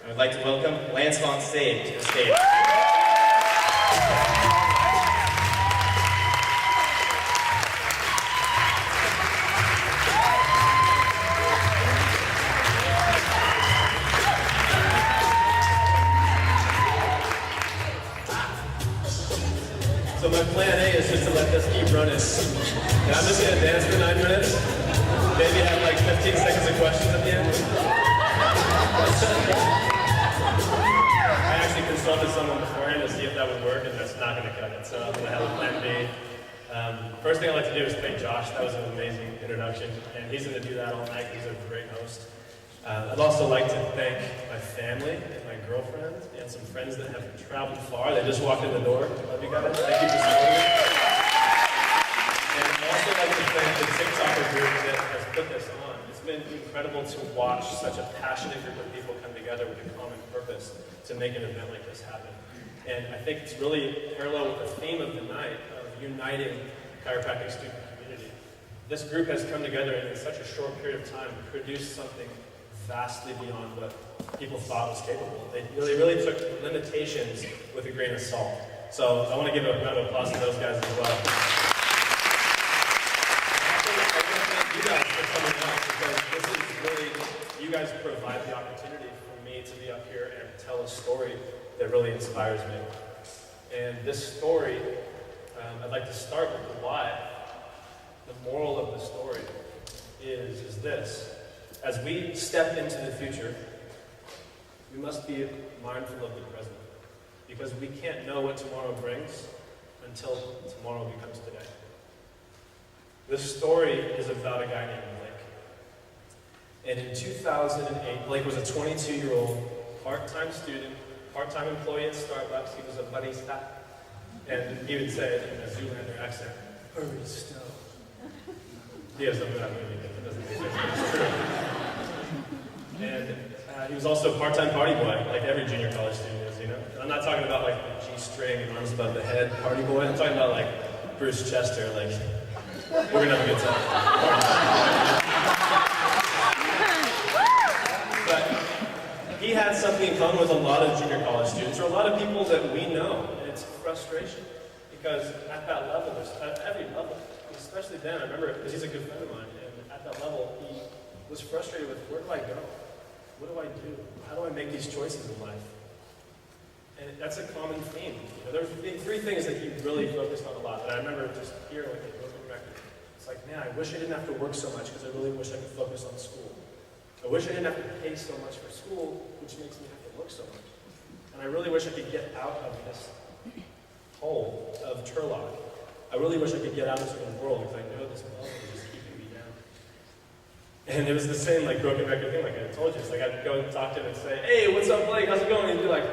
I would like to welcome Lance on stage to the stage. So my plan A is just to let this keep running. And I'm just going to dance for 9 minutes. Maybe have like 15 seconds of questions at the end. I actually consulted someone beforehand to see if that would work, and that's not going to cut it. So I'm going to have a plan B. First thing I'd like to do is thank Josh. That was an amazing introduction. And he's going to do that all night. He's a great host. I'd also like to thank my family and my girlfriend and some friends that have traveled far. They just walked in the door. Love you guys. Thank you for supporting me. And I'd also like to thank the TikToker group that has put this on. It's been incredible to watch such a passionate group of people come together with a common purpose to make an event like this happen. And I think it's really parallel with the theme of the night of uniting the chiropractic student community. This group has come together and in such a short period of time produced something vastly beyond what people thought was capable. They really took limitations with a grain of salt. So I want to give a round of applause to those guys as well. I want to thank you guys for coming out, because this is really, you guys provide the opportunity for me to be up here and tell a story that really inspires me. And this story, I'd like to start with the why. The moral of the story is this. As we step into the future, we must be mindful of the present, because we can't know what tomorrow brings until tomorrow becomes today. This story is about a guy named Blake. And in 2008, Blake was a 22-year-old part-time student, part-time employee at Starbucks. He was a barista. And he would say it in a Zoolander accent, barista. He has something that movie that doesn't make sense, but it's true. And he was also a part-time party boy, like every junior college student is, you know? And I'm not talking about like the G-string and arms above the head party boy. I'm talking about like Bruce Chester, like, we're gonna have a good time. But he had something in common with a lot of junior college students, or a lot of people that we know, and it's frustration. Because at that level, at every level, especially then, I remember, because he's a good friend of mine, and at that level, he was frustrated with, where do I go? What do I do? How do I make these choices in life? And that's a common theme. You know, there were three things that he really focused on a lot, that I remember just hearing like a broken record. It's like, man, I wish I didn't have to work so much, because I really wish I could focus on school. I wish I didn't have to pay so much for school, which makes me have to work so much. And I really wish I could get out of this hole of Turlock. I really wish I could get out into the world, because I know this bubble is just keeping me down. And it was the same like broken record thing, like I told you. It's like I'd go and talk to him and say, hey, what's up, Blake? How's it going? And he'd be like,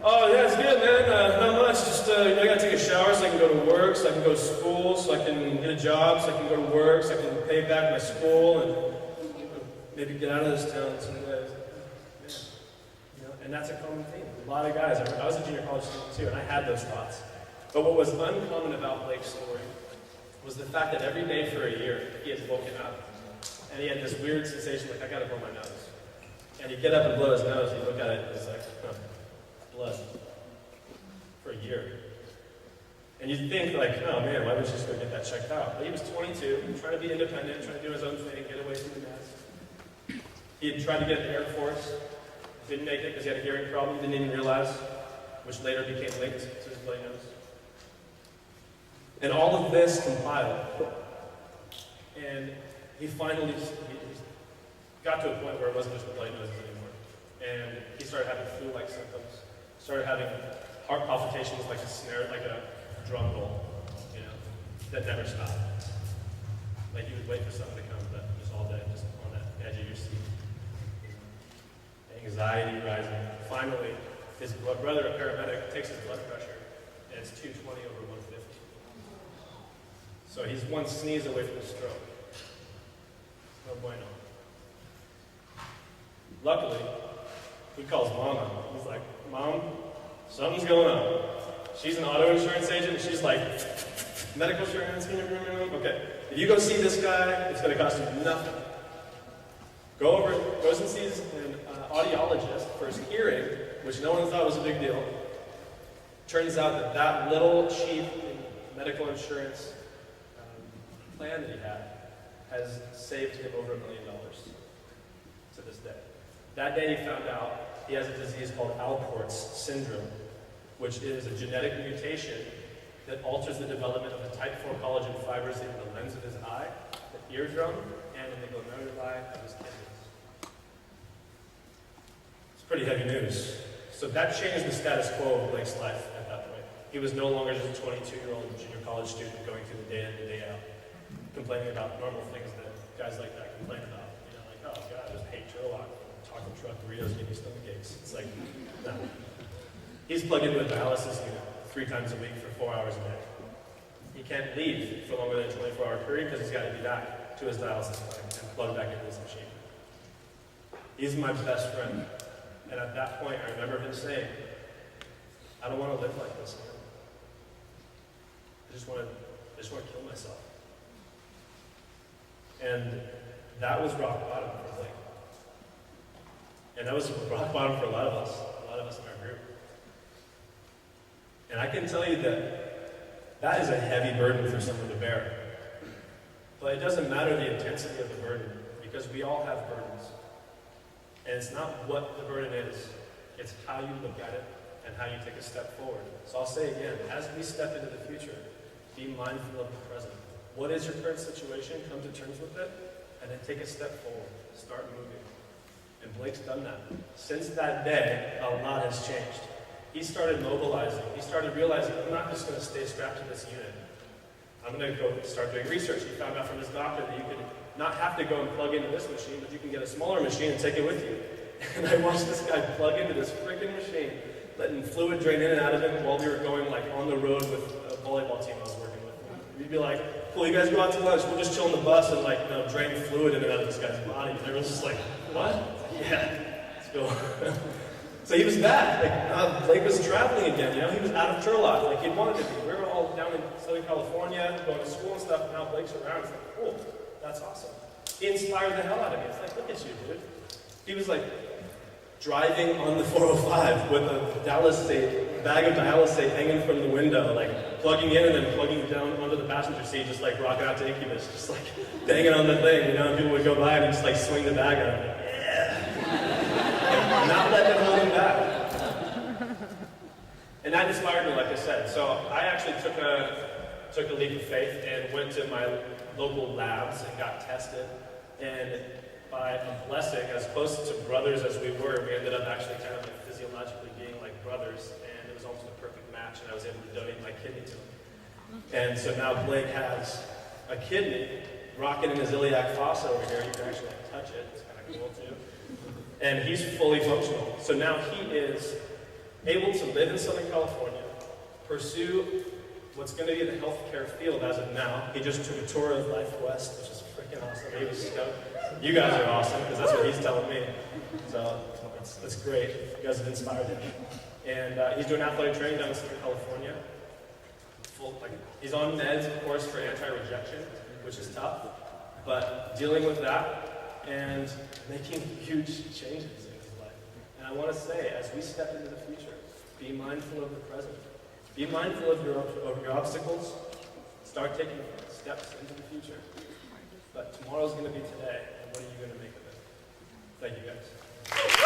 oh, yeah, it's good, man. Not much. Just, I gotta take a shower so I can go to work, so I can go to school, so I can get a job, so I can go to work, so I can pay back my school, and maybe get out of this town someday. Man. You know, and that's a common theme. A lot of guys. I was a junior college student too, and I had those thoughts. But what was uncommon about Blake's story was the fact that every day for a year, he had woken up, and he had this weird sensation like, I gotta blow my nose. And he'd get up and blow his nose, and he'd look at it, and it's like, blood. For a year. And you'd think like, oh man, why would you just go get that checked out? But he was 22, trying to be independent, trying to do his own thing, get away from the mess. He had tried to get in the Air Force, didn't make it because he had a hearing problem, didn't even realize, which later became linked to his bloody nose. And all of this compiled, and he finally got to a point where it wasn't just the bloody noses anymore. And he started having flu-like symptoms, started having heart palpitations like a snare, like a drum roll, you know, that never stopped. Like you would wait for something to come, but just all day, just on that edge of your seat. Anxiety rising. Finally, his brother, a paramedic, takes his blood pressure, and it's 220 over 150. So he's one sneeze away from a stroke. No bueno. Luckily, he calls Mom up. He's like, Mom, something's going on. She's an auto insurance agent, and she's like, medical insurance, okay. If you go see this guy, it's going to cost you nothing. Goes and sees an audiologist for his hearing, which no one thought was a big deal. Turns out that that little cheap medical insurance plan that he had has saved him over $1 million to this day. That day he found out he has a disease called Alport's syndrome, which is a genetic mutation that alters the development of the type 4 collagen fibers in the lens of his eye, the eardrum, and in the glomeruli of his kidneys. It's pretty heavy news. So that changed the status quo of Blake's life at that point. He was no longer just a 22-year-old junior college student going through the day in and day out, complaining about normal things that guys like that complain about. You know, like, oh God, I just hate Turlock. Taco truck burritos give me stomach aches. It's like, no. He's plugged into a dialysis unit 3 times a week for 4 hours a day. He can't leave for longer than a 24-hour period because he's got to be back to his dialysis clinic and plug back into his machine. He's my best friend. And at that point, I remember him saying, I don't want to live like this, man. I just want to kill myself. And that was rock bottom for Blake. And that was rock bottom for a lot of us in our group. And I can tell you that that is a heavy burden for someone to bear. But it doesn't matter the intensity of the burden, because we all have burdens. And it's not what the burden is, it's how you look at it and how you take a step forward. So I'll say again, as we step into the future, be mindful of the present. What is your current situation? Come to terms with it, and then take a step forward. Start moving. And Blake's done that. Since that day, a lot has changed. He started mobilizing. He started realizing, I'm not just going to stay strapped to this unit. I'm going to go start doing research. He found out from his doctor that you could not have to go and plug into this machine, but you can get a smaller machine and take it with you. And I watched this guy plug into this freaking machine, letting fluid drain in and out of it while we were going like on the road with a volleyball team I was working with. We'd be like, cool, you guys go out to lunch, we'll just chill on the bus and like, drain fluid in and out of this guy's body. And everyone's just like, what? Yeah, let's go. So he was back. Blake was traveling again, He was out of Turlock, like he wanted to be. We were all down in Southern California, going to school and stuff, and now Blake's around. It's like, cool, that's awesome. He inspired the hell out of me. It's like, look at you, dude. He was like driving on the 405 with a bag of dialysate hanging from the window, like plugging in and then plugging down onto the passenger seat, just like rocking out to Incubus, just like banging on the thing, and people would go by and just like swing the bag out. Like, yeah. Not let them hold him back. And that inspired me, like I said. So I actually took a leap of faith and went to my local labs and got tested. And by a blessing, as close to brothers as we were, we ended up actually kind of like physiologically being like brothers, and it was almost a perfect match, and I was able to donate my kidney to him. And so now Blake has a kidney rocking in his iliac fossa over here. You can actually touch it. It's kind of cool too. And he's fully functional. So now he is able to live in Southern California, pursue what's going to be the healthcare field as of now. He just took a tour of Life West, which is freaking awesome. He was stoked. You guys are awesome, because that's what he's telling me. So it's great. You guys have inspired him. And he's doing athletic training down in Southern California. He's on meds, of course, for anti-rejection, which is tough. But dealing with that and making huge changes in his life. And I want to say, as we step into the future, be mindful of the present. Be mindful of your obstacles. Start taking steps into the future. But tomorrow's going to be today, and what are you going to make of it? Thank you, guys.